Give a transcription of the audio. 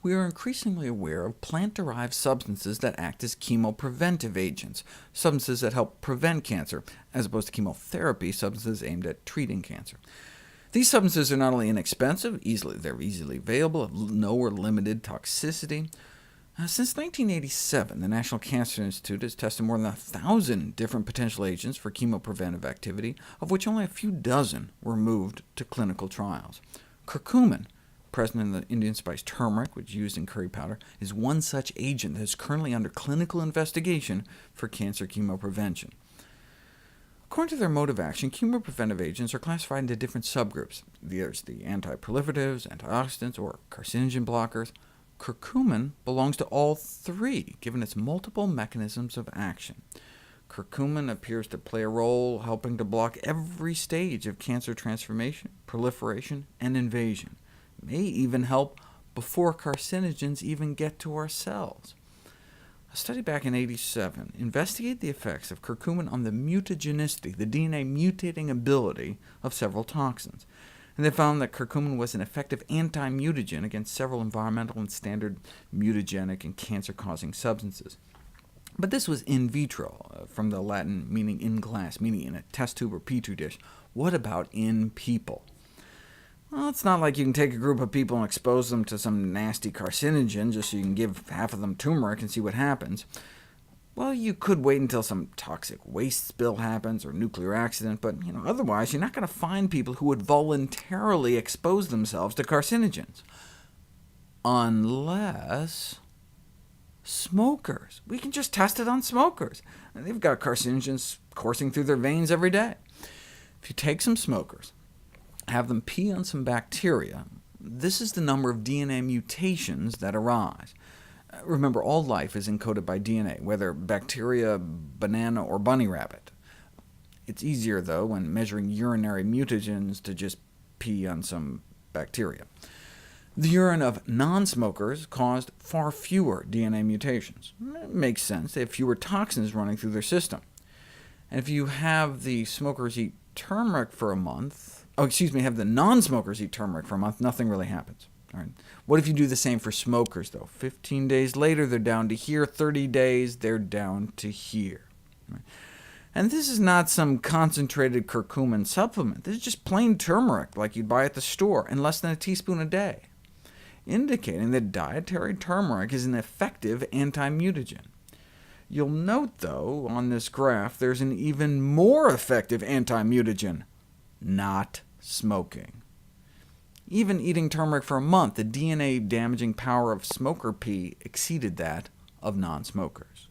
We are increasingly aware of plant-derived substances that act as chemopreventive agents, substances that help prevent cancer, as opposed to chemotherapy, substances aimed at treating cancer. These substances are not only inexpensive, they're easily available, have no or limited toxicity. Since 1987, the National Cancer Institute has tested more than 1,000 different potential agents for chemopreventive activity, of which only a few dozen were moved to clinical trials. Curcumin, present in the Indian spice turmeric, which is used in curry powder, is one such agent that is currently under clinical investigation for cancer chemoprevention. According to their mode of action, chemopreventive agents are classified into different subgroups. There's the anti-proliferatives, antioxidants, or carcinogen blockers. Curcumin belongs to all three, given its multiple mechanisms of action. Curcumin appears to play a role helping to block every stage of cancer transformation, proliferation, and invasion. It may even help before carcinogens even get to our cells. A study back in 1987 investigated the effects of curcumin on the mutagenicity, the DNA mutating ability of several toxins, and they found that curcumin was an effective anti-mutagen against several environmental and standard mutagenic and cancer-causing substances. But this was in vitro, from the Latin meaning in glass, meaning in a test tube or petri dish. What about in people? Well, it's not like you can take a group of people and expose them to some nasty carcinogen just so you can give half of them turmeric and see what happens. Well, you could wait until some toxic waste spill happens or nuclear accident, but otherwise you're not going to find people who would voluntarily expose themselves to carcinogens. Unless smokers. We can just test it on smokers. They've got carcinogens coursing through their veins every day. If you take some smokers, have them pee on some bacteria, this is the number of DNA mutations that arise. Remember, all life is encoded by DNA, whether bacteria, banana, or bunny rabbit. It's easier, though, when measuring urinary mutagens to just pee on some bacteria. The urine of non-smokers caused far fewer DNA mutations. It makes sense. They have fewer toxins running through their system. And if you have the smokers eat turmeric for a month, have the non-smokers eat turmeric for a month, nothing really happens. All right. What if you do the same for smokers, though? 15 days later, they're down to here. 30 days, they're down to here. Right. And this is not some concentrated curcumin supplement. This is just plain turmeric, like you'd buy at the store, and less than a teaspoon a day, indicating that dietary turmeric is an effective anti-mutagen. You'll note, though, on this graph, there's an even more effective anti-mutagen: not smoking. Even eating turmeric for a month, the DNA-damaging power of smoker pee exceeded that of non-smokers.